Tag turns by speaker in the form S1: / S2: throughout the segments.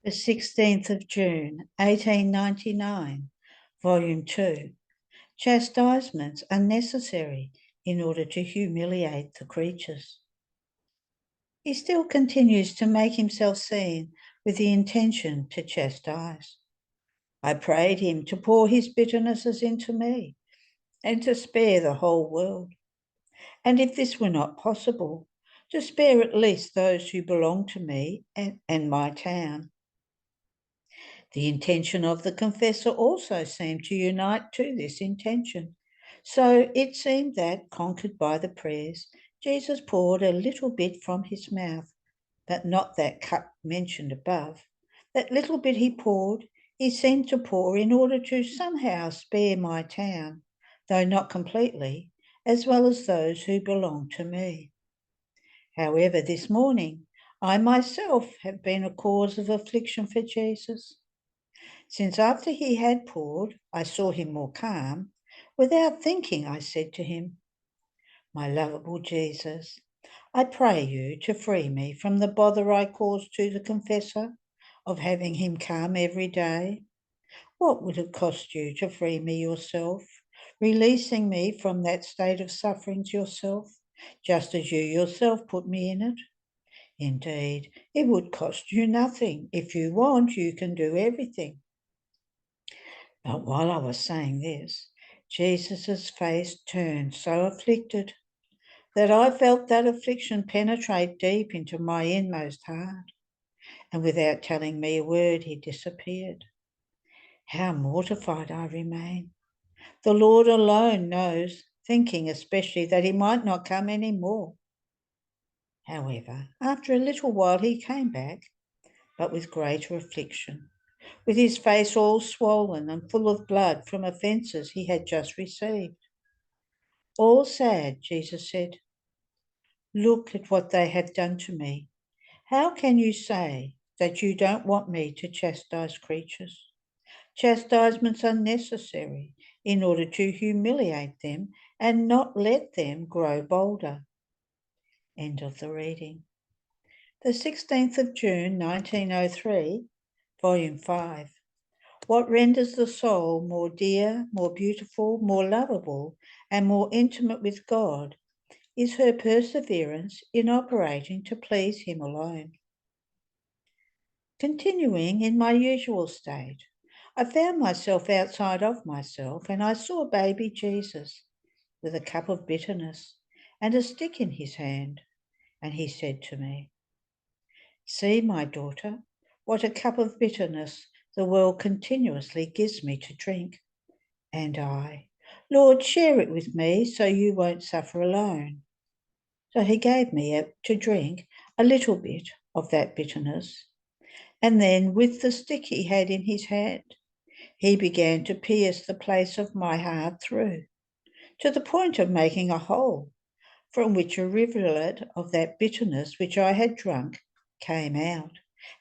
S1: The 16th of June, 1899, Volume 2. Chastisements are necessary in order to humiliate the creatures. He still continues to make himself seen with the intention to chastise. I prayed him to pour his bitternesses into me and to spare the whole world. And if this were not possible, to spare at least those who belong to me and my town. The intention of the confessor also seemed to unite to this intention. So it seemed that, conquered by the prayers, Jesus poured a little bit from his mouth, but not that cup mentioned above. That little bit he poured, he seemed to pour in order to somehow spare my town, though not completely, as well as those who belong to me. However, this morning, I myself have been a cause of affliction for Jesus. Since after he had poured, I saw him more calm, without thinking, I said to him, "My lovable Jesus, I pray you to free me from the bother I cause to the confessor of having him come every day. What would it cost you to free me yourself, releasing me from that state of sufferings yourself, just as you yourself put me in it? Indeed, it would cost you nothing. If you want, you can do everything." But while I was saying this, Jesus' face turned so afflicted that I felt that affliction penetrate deep into my inmost heart, and without telling me a word, he disappeared. How mortified I remain. The Lord alone knows, thinking especially that he might not come any more. However, after a little while he came back, but with greater affliction, with his face all swollen and full of blood from offences he had just received. All sad, Jesus said, "Look at what they have done to me. How can you say that you don't want me to chastise creatures? Chastisements are necessary in order to humiliate them and not let them grow bolder." End of the reading. The 16th of June, 1903, Volume 5. What renders the soul more dear, more beautiful, more lovable, and more intimate with God is her perseverance in operating to please him alone. Continuing in my usual state, I found myself outside of myself, and I saw baby Jesus with a cup of bitterness and a stick in his hand, and he said to me, "See, my daughter, what a cup of bitterness the world continuously gives me to drink." And I, "Lord, share it with me so you won't suffer alone." So he gave me to drink a little bit of that bitterness, and then with the stick he had in his hand, he began to pierce the place of my heart through, to the point of making a hole, from which a rivulet of that bitterness which I had drunk came out.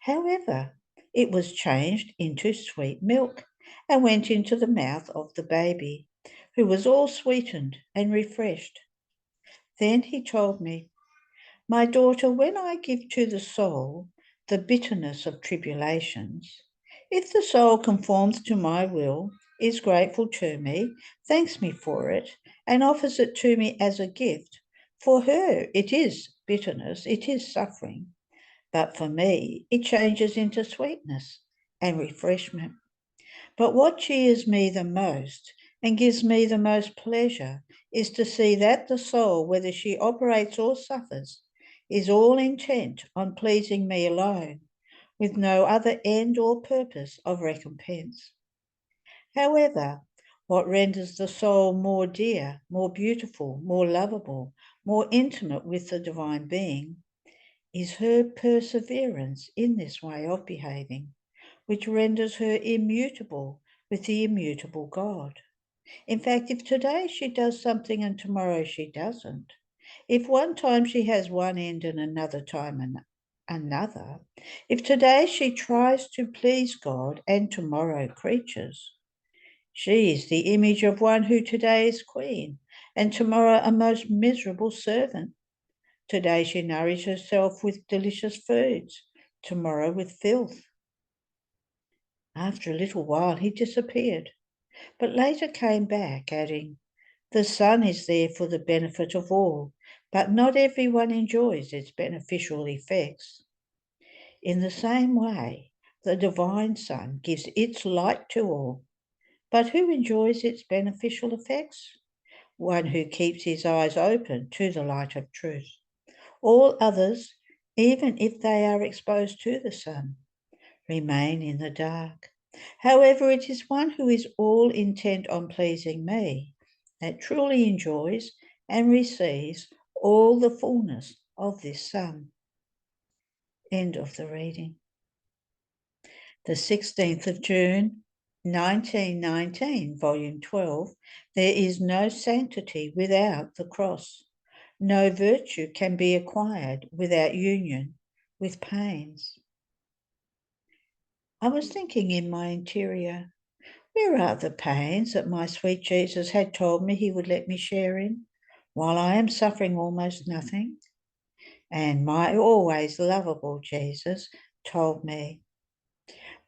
S1: However, it was changed into sweet milk and went into the mouth of the baby, who was all sweetened and refreshed. Then he told me, "My daughter, when I give to the soul the bitterness of tribulations, if the soul conforms to my will, is grateful to me, thanks me for it, and offers it to me as a gift, for her it is bitterness, it is suffering, but for me it changes into sweetness and refreshment. But what cheers me the most and gives me the most pleasure is to see that the soul, whether she operates or suffers, is all intent on pleasing me alone, with no other end or purpose of recompense. However, what renders the soul more dear, more beautiful, more lovable, more intimate with the divine being, is her perseverance in this way of behaving, which renders her immutable with the immutable God. In fact, if today she does something and tomorrow she doesn't, if one time she has one end and another time another, if today she tries to please God and tomorrow creatures, she is the image of one who today is queen and tomorrow a most miserable servant. Today she nourishes herself with delicious foods, tomorrow with filth. After a little while he disappeared, but later came back, adding, "The sun is there for the benefit of all, but not everyone enjoys its beneficial effects." In the same way, the divine sun gives its light to all, but who enjoys its beneficial effects? One who keeps his eyes open to the light of truth. All others, even if they are exposed to the sun, remain in the dark. However, it is one who is all intent on pleasing me that truly enjoys and receives all the fullness of this sun. End of the reading. The 16th of June, 1919, Volume 12, There is no sanctity without the cross. No virtue can be acquired without union with pains. I was thinking in my interior, where are the pains that my sweet Jesus had told me he would let me share in, while I am suffering almost nothing? And my always lovable Jesus told me,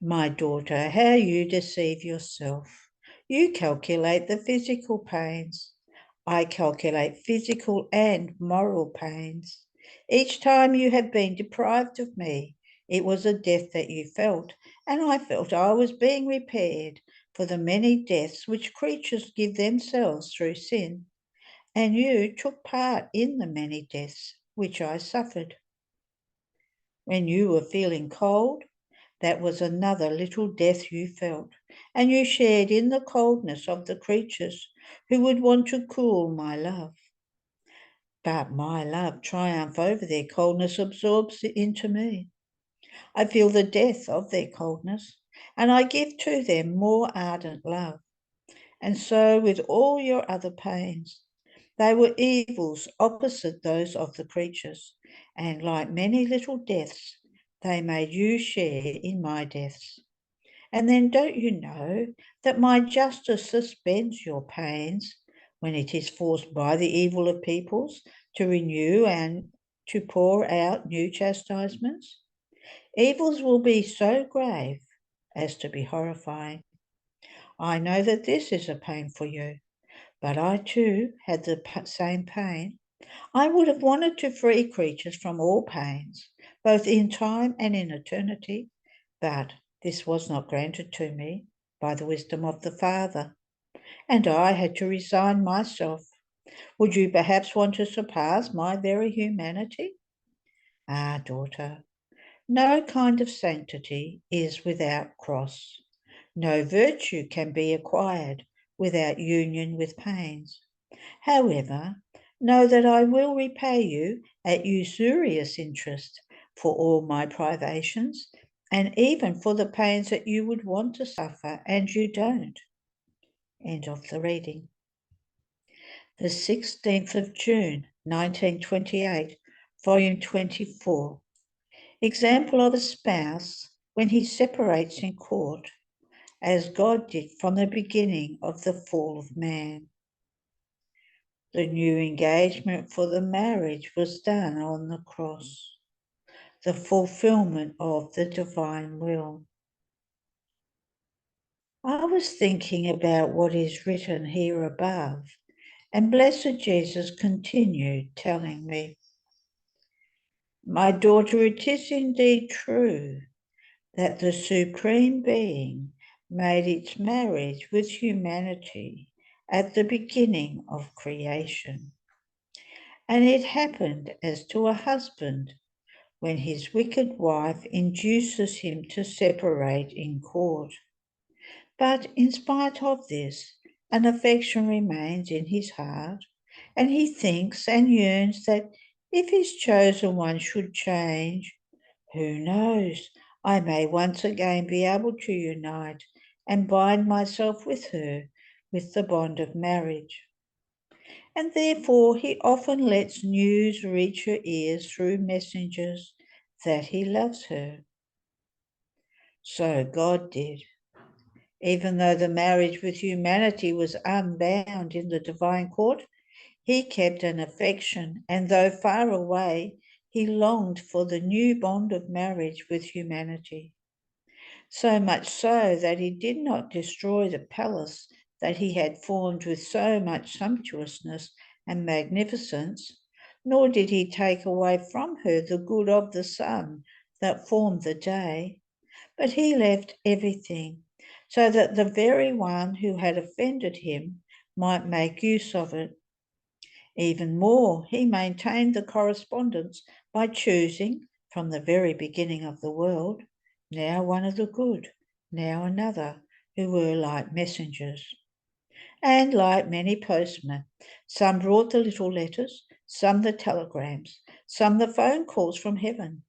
S1: "My daughter, how you deceive yourself. You calculate the physical pains. I calculate physical and moral pains. Each time you have been deprived of me, it was a death that you felt, and I felt I was being repaired for the many deaths which creatures give themselves through sin, and you took part in the many deaths which I suffered. When you were feeling cold, that was another little death you felt, and you shared in the coldness of the creatures who would want to cool my love. But my love triumph over their coldness absorbs into me. I feel the death of their coldness, and I give to them more ardent love. And so with all your other pains, they were evils opposite those of the creatures, and like many little deaths, they made you share in my deaths. And then don't you know that my justice suspends your pains when it is forced by the evil of peoples to renew and to pour out new chastisements? Evils will be so grave as to be horrifying. I know that this is a pain for you, but I too had the same pain. I would have wanted to free creatures from all pains, both in time and in eternity, but this was not granted to me by the wisdom of the Father, and I had to resign myself. Would you perhaps want to surpass my very humanity? Ah, daughter, no kind of sanctity is without cross. No virtue can be acquired without union with pains. However, know that I will repay you at usurious interest for all my privations, and even for the pains that you would want to suffer and you don't. End of the reading. The 16th of June, 1928, Volume 24. Example of a spouse when he separates in court, as God did from the beginning of the fall of man. The new engagement for the marriage was done on the cross, the fulfillment of the divine will. I was thinking about what is written here above, and Blessed Jesus continued telling me, "My daughter, it is indeed true that the Supreme Being made its marriage with humanity at the beginning of creation. And it happened as to a husband when his wicked wife induces him to separate in court. But in spite of this, an affection remains in his heart, and he thinks and yearns that if his chosen one should change, who knows, I may once again be able to unite and bind myself with her with the bond of marriage. And therefore he often lets news reach her ears through messengers that he loves her. So God did. Even though the marriage with humanity was unbound in the divine court, he kept an affection, and though far away, he longed for the new bond of marriage with humanity. so much so that he did not destroy the palace that he had formed with so much sumptuousness and magnificence, nor did he take away from her the good of the sun that formed the day, but he left everything, so that the very one who had offended him might make use of it. Even more, he maintained the correspondence by choosing, from the very beginning of the world, now one of the good, now another, who were like messengers. And like many postmen, some brought the little letters, some the telegrams, some the phone calls from heaven,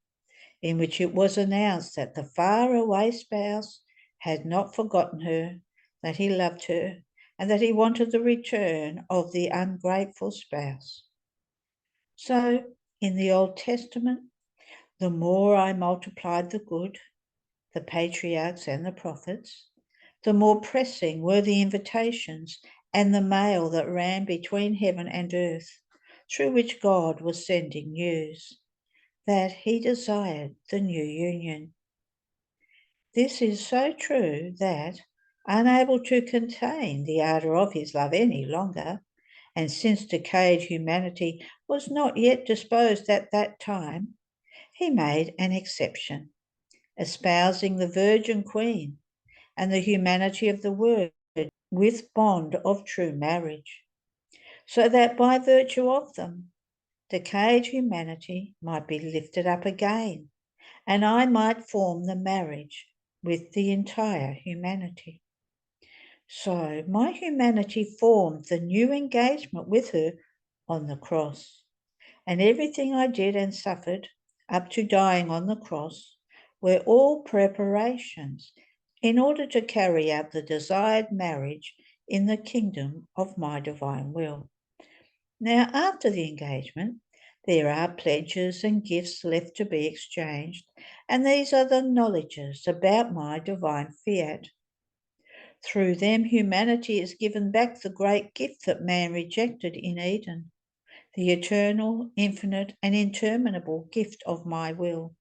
S1: in which it was announced that the far-away spouse had not forgotten her, that he loved her, and that he wanted the return of the ungrateful spouse. So, in the Old Testament, the more I multiplied the good, the patriarchs and the prophets, the more pressing were the invitations and the mail that ran between heaven and earth, through which God was sending news that he desired the new union. This is so true that, unable to contain the ardour of his love any longer, and since decayed humanity was not yet disposed at that time, he made an exception, espousing the Virgin Queen and the humanity of the Word with bond of true marriage, so that by virtue of them, decayed humanity might be lifted up again, and I might form the marriage with the entire humanity. So my humanity formed the new engagement with her on the cross, and everything I did and suffered up to dying on the cross were all preparations in order to carry out the desired marriage in the kingdom of my divine will. Now, after the engagement, there are pledges and gifts left to be exchanged, and these are the knowledges about my divine fiat. Through them, humanity is given back the great gift that man rejected in Eden, the eternal, infinite, and interminable gift of my will.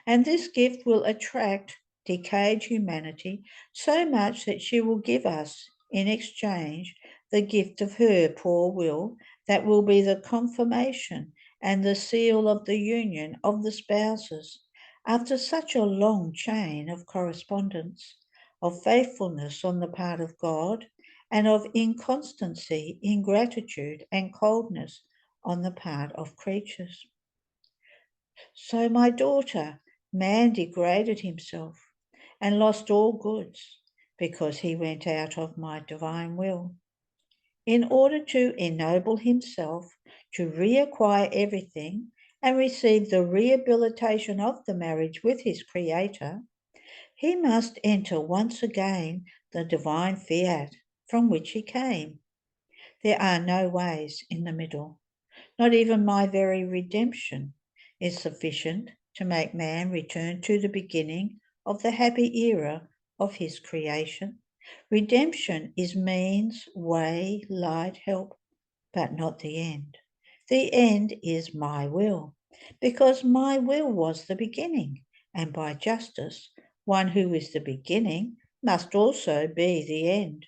S1: And this gift will attract decayed humanity so much that she will give us, in exchange, the gift of her poor will that will be the confirmation and the seal of the union of the spouses after such a long chain of correspondence, of faithfulness on the part of God, and of inconstancy, ingratitude, and coldness on the part of creatures. So, my daughter, man degraded himself and lost all goods because he went out of my divine will. In order to ennoble himself, to reacquire everything and receive the rehabilitation of the marriage with his Creator, he must enter once again the divine fiat from which he came. There are no ways in the middle. Not even my very redemption is sufficient to make man return to the beginning of the happy era of his creation. Redemption is means, way, light, help, but not the end. The end is my will, because my will was the beginning, and by justice, one who is the beginning must also be the end.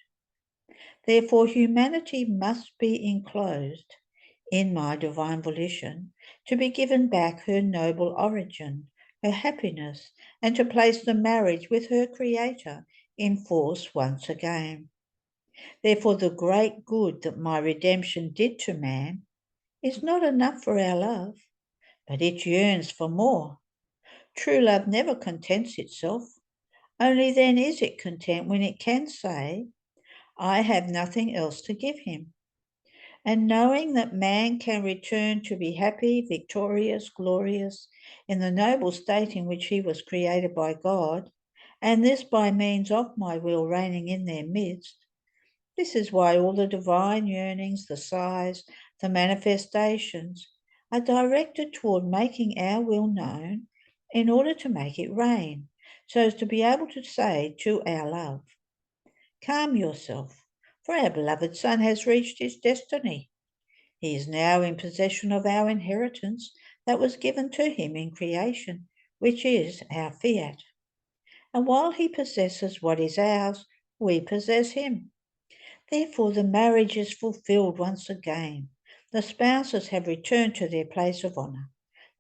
S1: Therefore, humanity must be enclosed in my divine volition to be given back her noble origin, her happiness, and to place the marriage with her Creator in force once again. Therefore, the great good that my redemption did to man is not enough for our love, but it yearns for more. True love never contents itself. Only then is it content when it can say, I have nothing else to give him. And knowing that man can return to be happy, victorious, glorious, in the noble state in which he was created by God, and this by means of my will reigning in their midst, this is why all the divine yearnings, the sighs, the manifestations are directed toward making our will known in order to make it reign, so as to be able to say to our love, calm yourself, for our beloved Son has reached his destiny. He is now in possession of our inheritance that was given to him in creation, which is our fiat. And while he possesses what is ours, we possess him. Therefore, the marriage is fulfilled once again. The spouses have returned to their place of honour.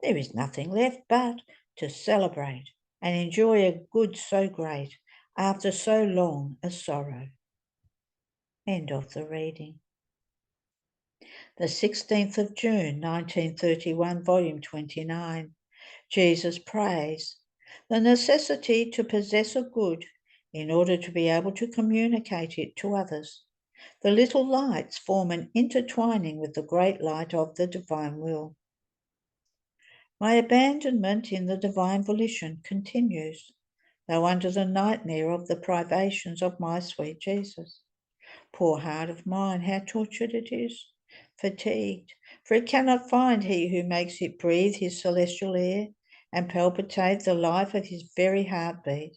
S1: There is nothing left but to celebrate and enjoy a good so great after so long a sorrow. End of the reading. The 16th of June, 1931, volume 29. Jesus prays. The necessity to possess a good in order to be able to communicate it to others. The little lights form an intertwining with the great light of the divine will. My abandonment in the divine volition continues, though under the nightmare of the privations of my sweet Jesus. Poor heart of mine, how tortured it is, fatigued, for it cannot find he who makes it breathe his celestial air and palpitate the life of his very heartbeat.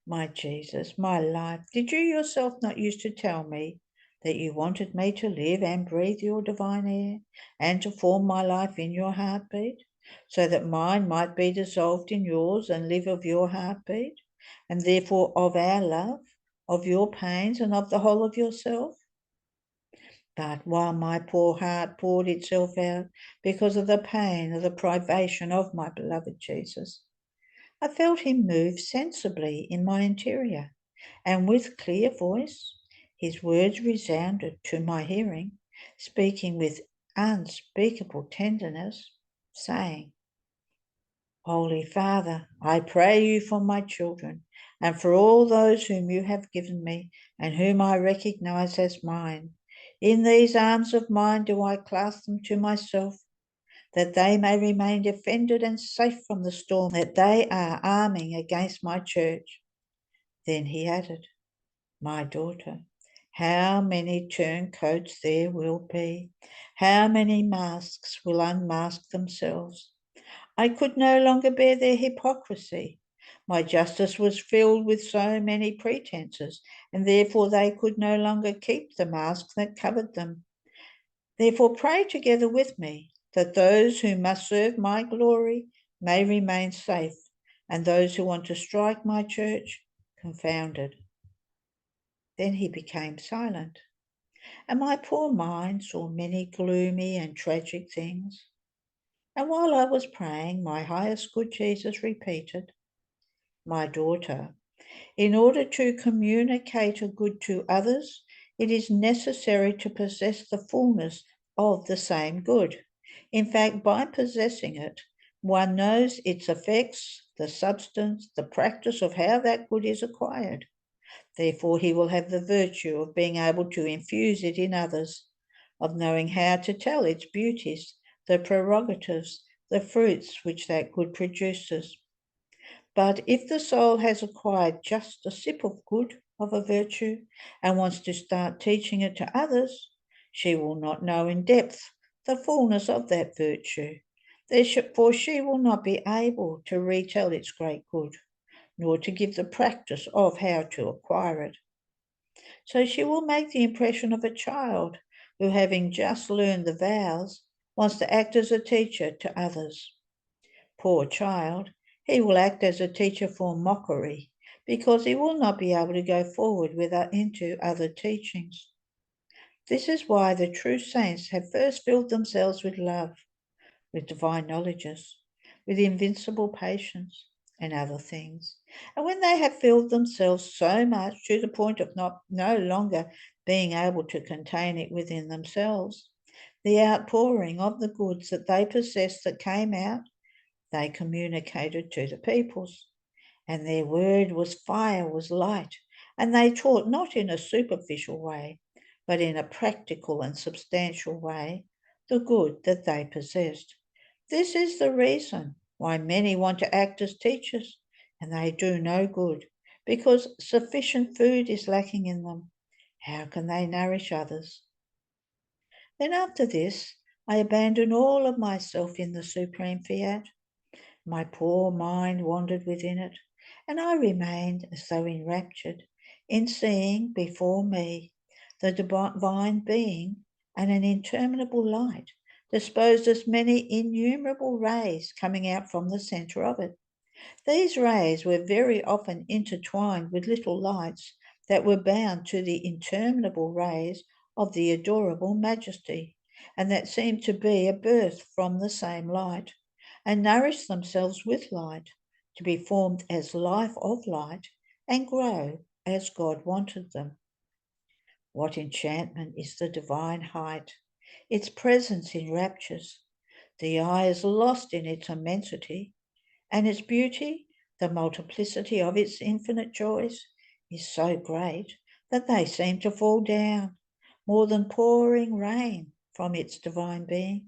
S1: My Jesus, my life, did you yourself not used to tell me that you wanted me to live and breathe your divine air, and to form my life in your heartbeat, so that mine might be dissolved in yours and live of your heartbeat, and therefore of our love, of your pains, and of the whole of yourself? But while my poor heart poured itself out because of the pain of the privation of my beloved Jesus, I felt him move sensibly in my interior, and with clear voice his words resounded to my hearing, speaking with unspeakable tenderness, saying, Holy Father, I pray you for my children and for all those whom you have given me and whom I recognize as mine. In these arms of mine do I clasp them to myself, that they may remain defended and safe from the storm that they are arming against my church. Then he added, My daughter, how many turncoats there will be, how many masks will unmask themselves. I could no longer bear their hypocrisy. My justice was filled with so many pretenses, and therefore they could no longer keep the mask that covered them. Therefore pray together with me, that those who must serve my glory may remain safe, and those who want to strike my church confounded. Then he became silent, and my poor mind saw many gloomy and tragic things. And while I was praying, my highest good Jesus repeated, My daughter, in order to communicate a good to others, it is necessary to possess the fullness of the same good. In fact, by possessing it, one knows its effects, the substance, the practice of how that good is acquired. Therefore, he will have the virtue of being able to infuse it in others, of knowing how to tell its beauties, the prerogatives, the fruits which that good produces. But if the soul has acquired just a sip of good, of a virtue, and wants to start teaching it to others, she will not know in depth the fullness of that virtue, for she will not be able to retell its great good, nor to give the practice of how to acquire it. So she will make the impression of a child who, having just learned the vows, wants to act as a teacher to others. Poor child, he will act as a teacher for mockery, because he will not be able to go forward into other teachings. This is why the true saints have first filled themselves with love, with divine knowledges, with invincible patience, and other things. And when they have filled themselves so much to the point of no longer being able to contain it within themselves, the outpouring of the goods that they possessed that came out, they communicated to the peoples. And their word was fire, was light, and they taught not in a superficial way, but in a practical and substantial way, the good that they possessed. This is the reason why many want to act as teachers, and they do no good, because sufficient food is lacking in them. How can they nourish others? Then after this, I abandoned all of myself in the supreme fiat. My poor mind wandered within it, and I remained as though enraptured in seeing before me the divine being and an interminable light, disposed as many innumerable rays coming out from the centre of it. These rays were very often intertwined with little lights that were bound to the interminable rays of the adorable Majesty, and that seemed to be a birth from the same light, and nourished themselves with light, to be formed as life of light, and grow as God wanted them. What enchantment is the divine height! Its presence enraptures. The eye is lost in its immensity, and its beauty, the multiplicity of its infinite joys, is so great that they seem to fall down, more than pouring rain from its divine being.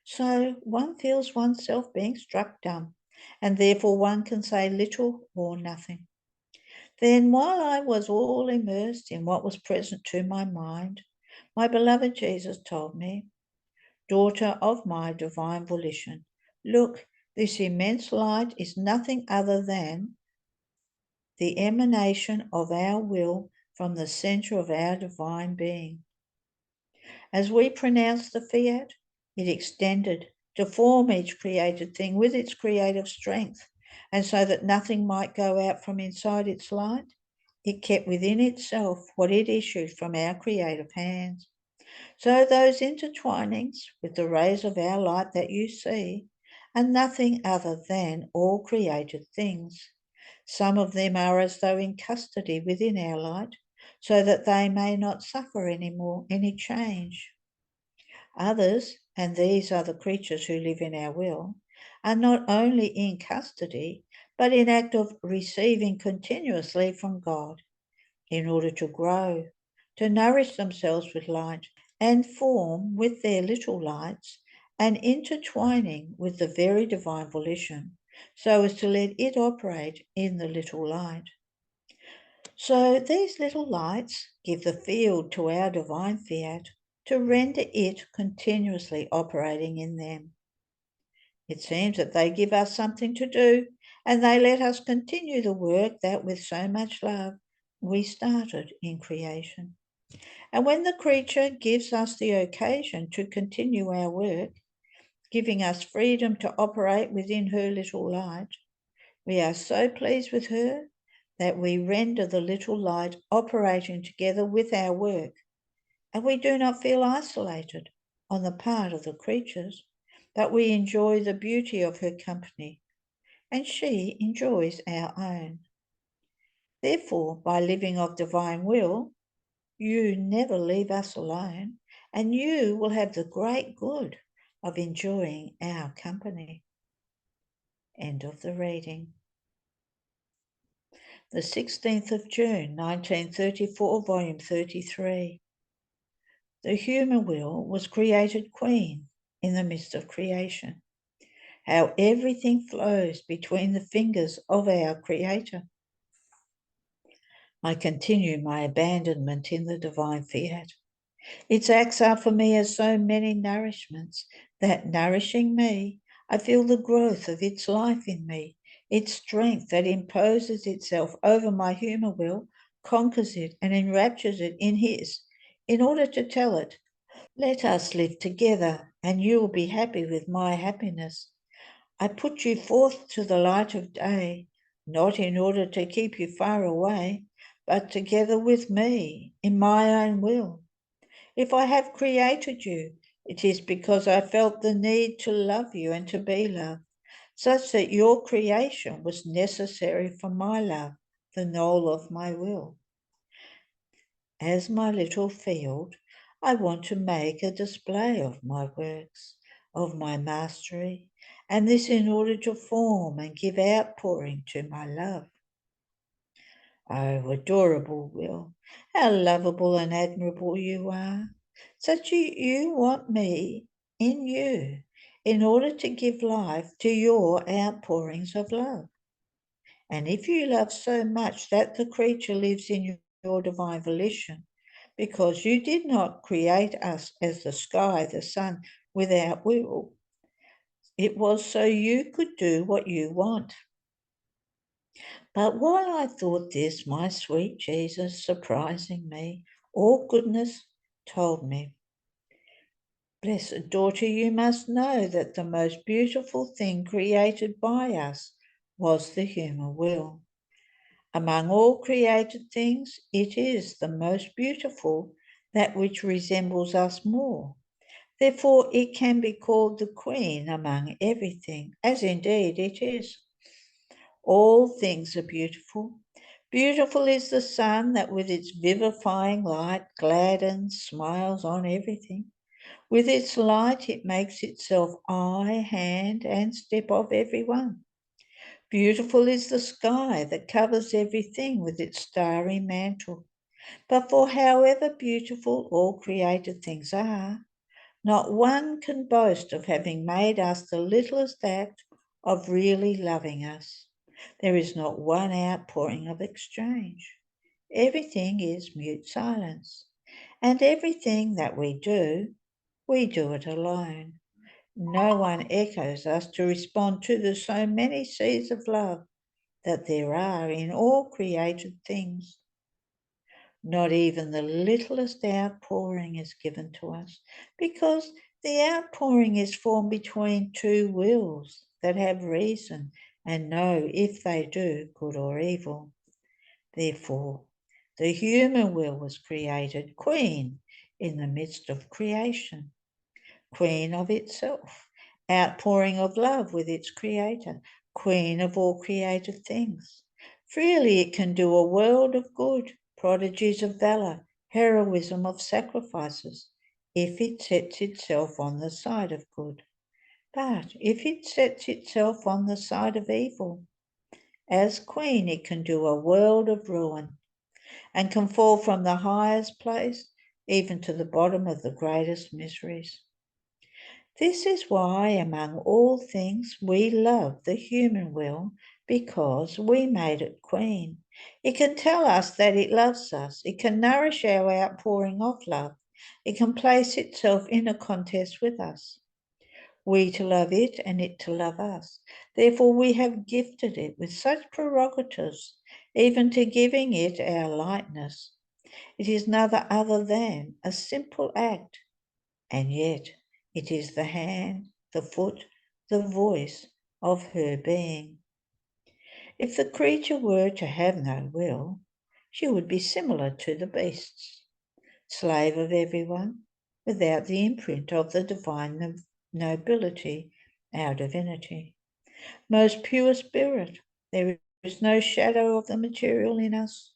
S1: So one feels oneself being struck dumb, and therefore one can say little or nothing. Then, while I was all immersed in what was present to my mind, my beloved Jesus told me, "Daughter of my divine volition, look, this immense light is nothing other than the emanation of our will from the center of our divine being." As we pronounced the fiat, it extended to form each created thing with its creative strength, and so that nothing might go out from inside its light, it kept within itself what it issued from our creative hands. So those intertwinings with the rays of our light that you see are nothing other than all created things. Some of them are as though in custody within our light, so that they may not suffer any change. Others, and these are the creatures who live in our will, are not only in custody, but in act of receiving continuously from God, in order to grow, to nourish themselves with light, and form with their little lights an intertwining with the very divine volition, so as to let it operate in the little light. So these little lights give the field to our divine fiat to render it continuously operating in them. It seems that they give us something to do, and they let us continue the work that with so much love we started in creation. And when the creature gives us the occasion to continue our work, giving us freedom to operate within her little light, we are so pleased with her that we render the little light operating together with our work, and we do not feel isolated on the part of the creatures, but we enjoy the beauty of her company, and she enjoys our own. Therefore, by living of divine will, you never leave us alone, and you will have the great good of enjoying our company. End of the reading. The 16th of June, 1934, volume 33. The human will was created queen in the midst of creation. How everything flows between the fingers of our Creator. I continue my abandonment in the divine fiat. Its acts are for me as so many nourishments, that nourishing me, I feel the growth of its life in me, its strength that imposes itself over my human will, conquers it and enraptures it in his, in order to tell it, "Let us live together, and you will be happy with my happiness. I put you forth to the light of day, not in order to keep you far away, but together with me in my own will. If I have created you, it is because I felt the need to love you and to be loved, such that your creation was necessary for my love, the knoll of my will. As my little field, I want to make a display of my works, of my mastery, and this in order to form and give outpouring to my love. Oh, adorable will, how lovable and admirable you are. Such you want me in you in order to give life to your outpourings of love. And if you love so much that the creature lives in your divine volition, because you did not create us as the sky, the sun, without will, it was so you could do what you want. But while I thought this, my sweet Jesus, surprising me, all goodness, told me, "Blessed daughter, you must know that the most beautiful thing created by us was the human will. Among all created things, it is the most beautiful, that which resembles us more. Therefore, it can be called the queen among everything, as indeed it is. All things are beautiful. Beautiful is the sun that with its vivifying light gladdens, smiles on everything. With its light it makes itself eye, hand, and step of everyone. Beautiful is the sky that covers everything with its starry mantle. But for however beautiful all created things are, not one can boast of having made us the littlest act of really loving us. There is not one outpouring of exchange. Everything is mute silence. And everything that we do it alone. No one echoes us to respond to the so many seas of love that there are in all created things. Not even the littlest outpouring is given to us, because the outpouring is formed between two wills that have reason and know if they do good or evil. Therefore, the human will was created queen in the midst of creation, queen of itself, outpouring of love with its creator, queen of all created things. Freely it can do a world of good, prodigies of valour, heroism of sacrifices, if it sets itself on the side of good. But if it sets itself on the side of evil, as queen it can do a world of ruin, and can fall from the highest place even to the bottom of the greatest miseries. This is why, among all things, we love the human will, because we made it queen. It can tell us that it loves us. It can nourish our outpouring of love. It can place itself in a contest with us. We to love it and it to love us. Therefore, we have gifted it with such prerogatives, even to giving it our lightness. It is neither other than a simple act, and yet it is the hand, the foot, the voice of her being. If the creature were to have no will, she would be similar to the beasts, slave of everyone, without the imprint of the divine nobility, our divinity. Most pure spirit, there is no shadow of the material in us,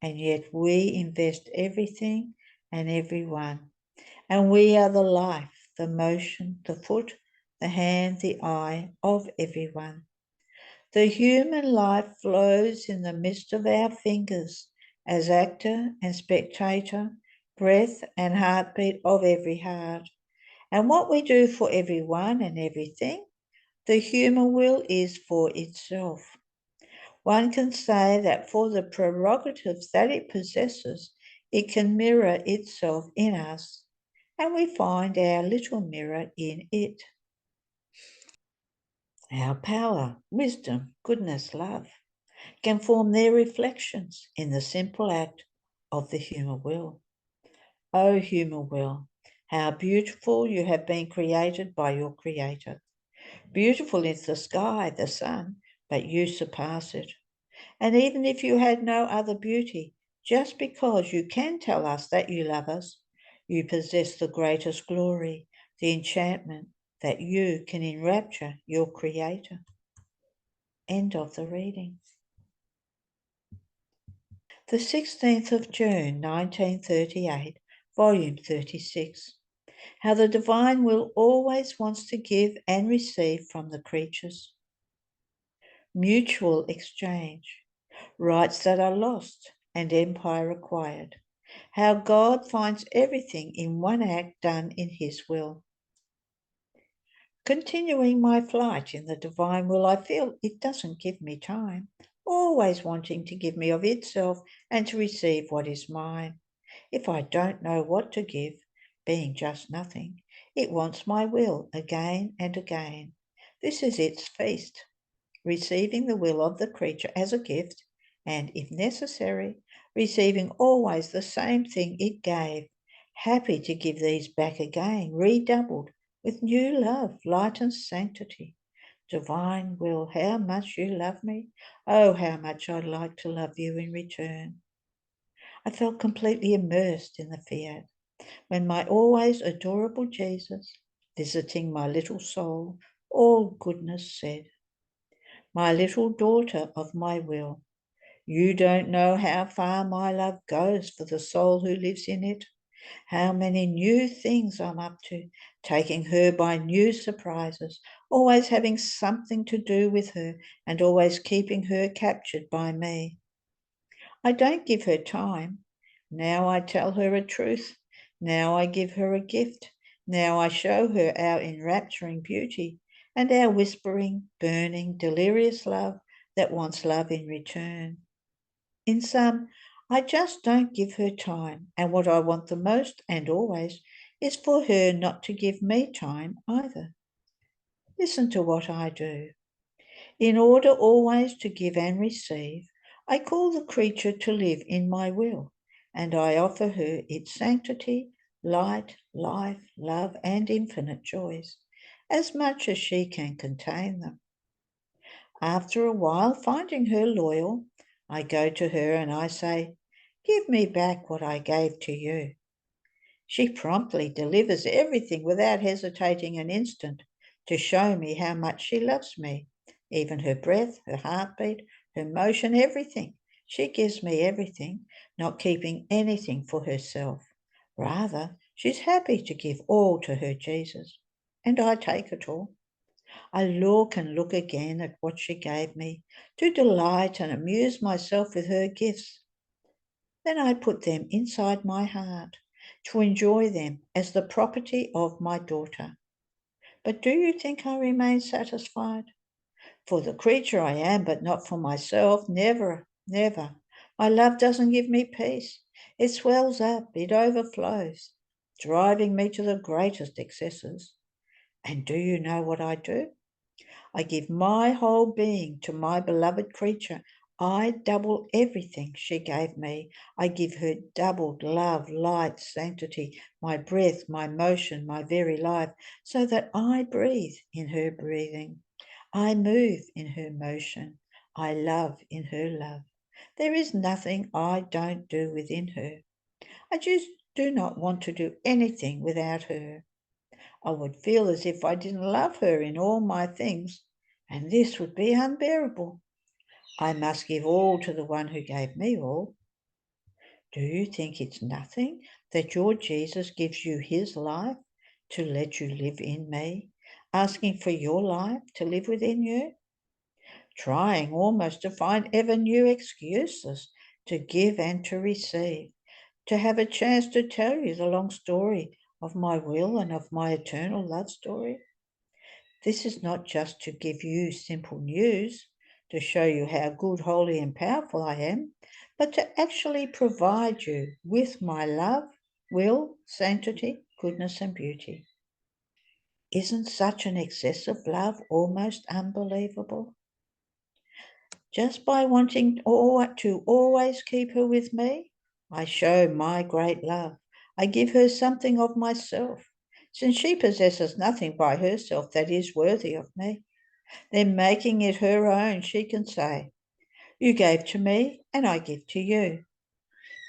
S1: and yet we invest everything and everyone. And we are the life, the motion, the foot, the hand, the eye of everyone. The human life flows in the midst of our fingers as actor and spectator, breath and heartbeat of every heart. And what we do for everyone and everything, the human will is for itself. One can say that for the prerogatives that it possesses, it can mirror itself in us, and we find our little mirror in it. Our power, wisdom, goodness, love can form their reflections in the simple act of the human will. O human will, how beautiful you have been created by your Creator. Beautiful is the sky, the sun, but you surpass it. And even if you had no other beauty, just because you can tell us that you love us, you possess the greatest glory, the enchantment that you can enrapture your Creator. End of the reading. The 16th of June, 1938, Volume 36. How the Divine Will always wants to give and receive from the creatures. Mutual exchange. Rights that are lost and empire acquired. How God finds everything in one act done in His will. Continuing my flight in the divine will, I feel it doesn't give me time, always wanting to give me of itself and to receive what is mine. If I don't know what to give, being just nothing, it wants my will again and again. This is its feast, receiving the will of the creature as a gift, and, if necessary, receiving always the same thing it gave, happy to give these back again, redoubled, with new love, light and sanctity. Divine will, how much you love me. Oh, how much I'd like to love you in return. I felt completely immersed in the fiat when my always adorable Jesus, visiting my little soul, all goodness said, my little daughter of my will, you don't know how far my love goes for the soul who lives in it, how many new things I'm up to, taking her by new surprises, always having something to do with her and always keeping her captured by me. I don't give her time. Now I tell her a truth. Now I give her a gift. Now I show her our enrapturing beauty and our whispering, burning, delirious love that wants love in return. In sum, I just don't give her time, and what I want the most and always is for her not to give me time either. Listen to what I do. In order always to give and receive, I call the creature to live in my will, and I offer her its sanctity, light, life, love, and infinite joys, as much as she can contain them. After a while, finding her loyal, I go to her and I say, give me back what I gave to you. She promptly delivers everything without hesitating an instant to show me how much she loves me, even her breath, her heartbeat, her motion, everything. She gives me everything, not keeping anything for herself. Rather, she's happy to give all to her Jesus, and I take it all. I look and look again at what she gave me, to delight and amuse myself with her gifts. Then I put them inside my heart, to enjoy them as the property of my daughter. But do you think I remain satisfied? For the creature I am, but not for myself, never, never. My love doesn't give me peace. It swells up, it overflows, driving me to the greatest excesses. And do you know what I do? I give my whole being to my beloved creature. I double everything she gave me. I give her doubled love, light, sanctity, my breath, my motion, my very life, so that I breathe in her breathing. I move in her motion. I love in her love. There is nothing I don't do within her. I just do not want to do anything without her. I would feel as if I didn't love her in all my things, and this would be unbearable. I must give all to the one who gave me all. Do you think it's nothing that your Jesus gives you his life to let you live in me, asking for your life to live within you? Trying almost to find ever new excuses to give and to receive, to have a chance to tell you the long story of my will and of my eternal love story. This is not just to give you simple news, to show you how good, holy, and powerful I am, but to actually provide you with my love, will, sanctity, goodness, and beauty. Isn't such an excess of love almost unbelievable? Just by wanting to always keep her with me, I show my great love. I give her something of myself, since she possesses nothing by herself that is worthy of me. Then making it her own, she can say, you gave to me and I give to you.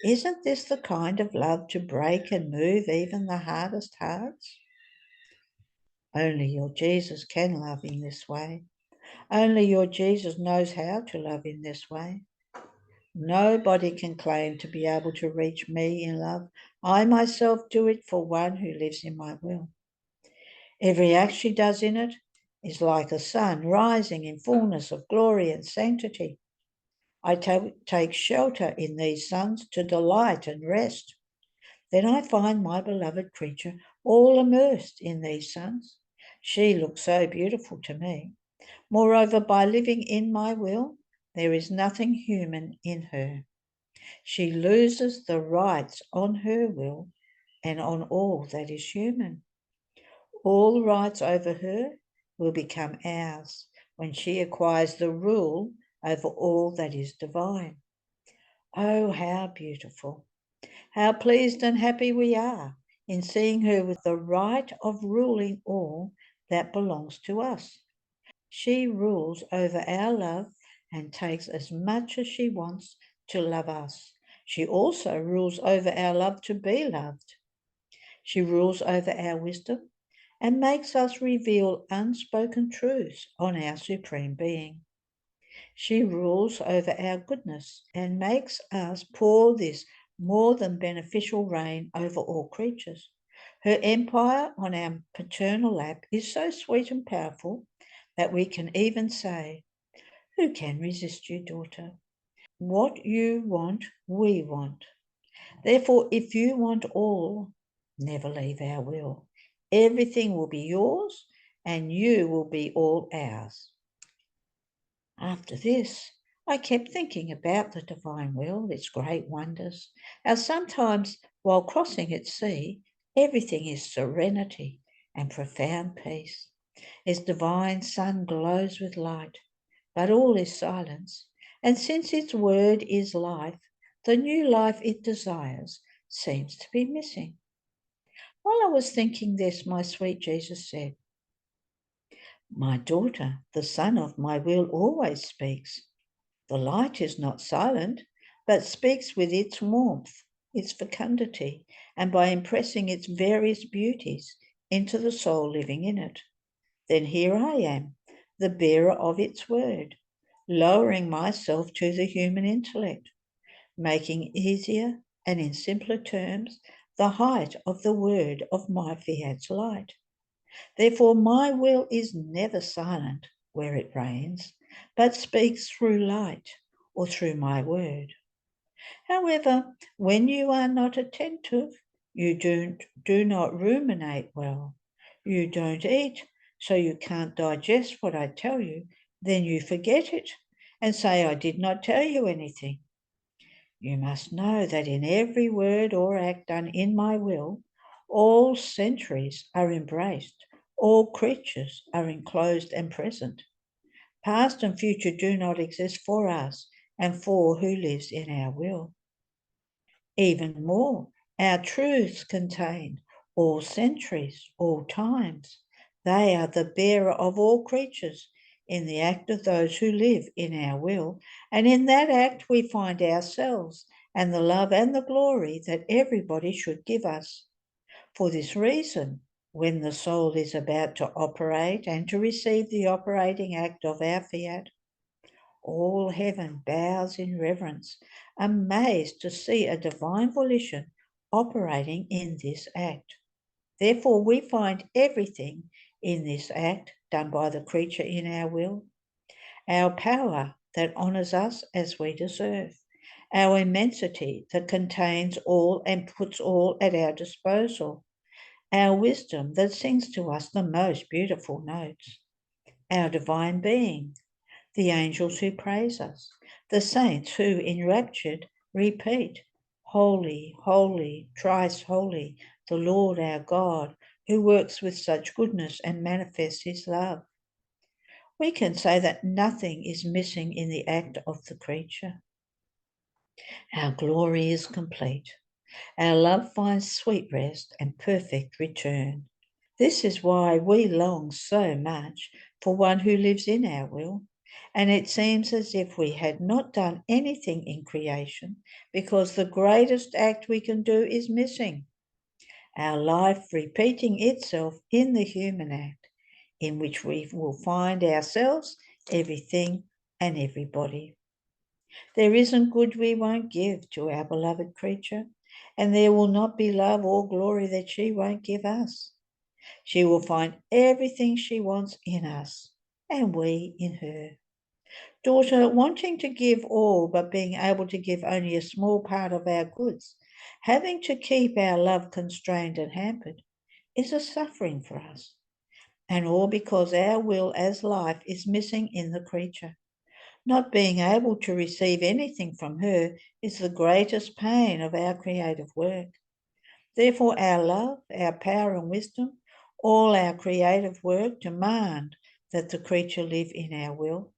S1: Isn't this the kind of love to break and move even the hardest hearts? Only your Jesus can love in this way. Only your Jesus knows how to love in this way. Nobody can claim to be able to reach me in love. I myself do it for one who lives in my will. Every act she does in it is like a sun rising in fullness of glory and sanctity. I take shelter in these suns to delight and rest. Then I find my beloved creature all immersed in these suns. She looks so beautiful to me. Moreover, by living in my will, there is nothing human in her. She loses the rights on her will and on all that is human. All rights over her will become ours when she acquires the rule over all that is divine. Oh, how beautiful! How pleased and happy we are in seeing her with the right of ruling all that belongs to us. She rules over our love and takes as much as she wants to love us. She also rules over our love to be loved. She rules over our wisdom and makes us reveal unspoken truths on our supreme being. She rules over our goodness and makes us pour this more than beneficial rain over all creatures. Her empire on our paternal lap is so sweet and powerful that we can even say, "Who can resist you, daughter? What you want, we want. Therefore, if you want all, never leave our will. Everything will be yours, and you will be all ours." After this, I kept thinking about the divine will, its great wonders, how sometimes while crossing its sea, everything is serenity and profound peace. Its divine sun glows with light, but all is silence. And since its word is life, the new life it desires seems to be missing. While I was thinking this, my sweet Jesus said, "My daughter, the sun of my will always speaks. The light is not silent, but speaks with its warmth, its fecundity, and by impressing its various beauties into the soul living in it. Then here I am, the bearer of its word, lowering myself to the human intellect, making easier and in simpler terms the height of the word of my fiat's light. Therefore my will is never silent where it reigns, but speaks through light or through my word. However, when you are not attentive, you do not ruminate well. You don't eat, so you can't digest what I tell you. Then you forget it and say, I did not tell you anything. You must know that in every word or act done in my will, all centuries are embraced, all creatures are enclosed and present. Past and future do not exist for us and for who lives in our will. Even more, our truths contain all centuries, all times. They are the bearer of all creatures in the act of those who live in our will, and in that act we find ourselves and the love and the glory that everybody should give us. For this reason, when the soul is about to operate and to receive the operating act of our fiat, all heaven bows in reverence, amazed to see a divine volition operating in this act. Therefore, we find everything in this act done by the creature in our will, our power that honours us as we deserve, our immensity that contains all and puts all at our disposal, our wisdom that sings to us the most beautiful notes, our divine being, the angels who praise us, the saints who, enraptured, repeat, Holy, holy, thrice holy, the Lord our God, who works with such goodness and manifests his love. We can say that nothing is missing in the act of the creature. Our glory is complete. Our love finds sweet rest and perfect return. This is why we long so much for one who lives in our will, and it seems as if we had not done anything in creation because the greatest act we can do is missing, our life repeating itself in the human act, in which we will find ourselves, everything, and everybody. There isn't good we won't give to our beloved creature, and there will not be love or glory that she won't give us. She will find everything she wants in us, and we in her. Daughter, wanting to give all but being able to give only a small part of our goods, having to keep our love constrained and hampered, is a suffering for us, and all because our will as life is missing in the creature. Not being able to receive anything from her is the greatest pain of our creative work. Therefore, our love, our power and wisdom, all our creative work demand that the creature live in our will.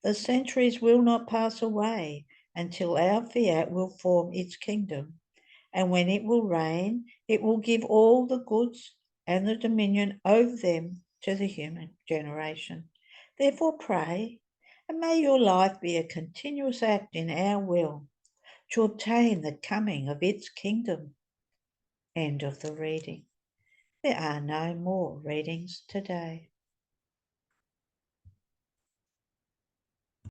S1: The centuries will not pass away until our fiat will form its kingdom, and when it will reign, it will give all the goods and the dominion over them to the human generation. Therefore pray, and may your life be a continuous act in our will to obtain the coming of its kingdom. End of the reading. There are no more readings today.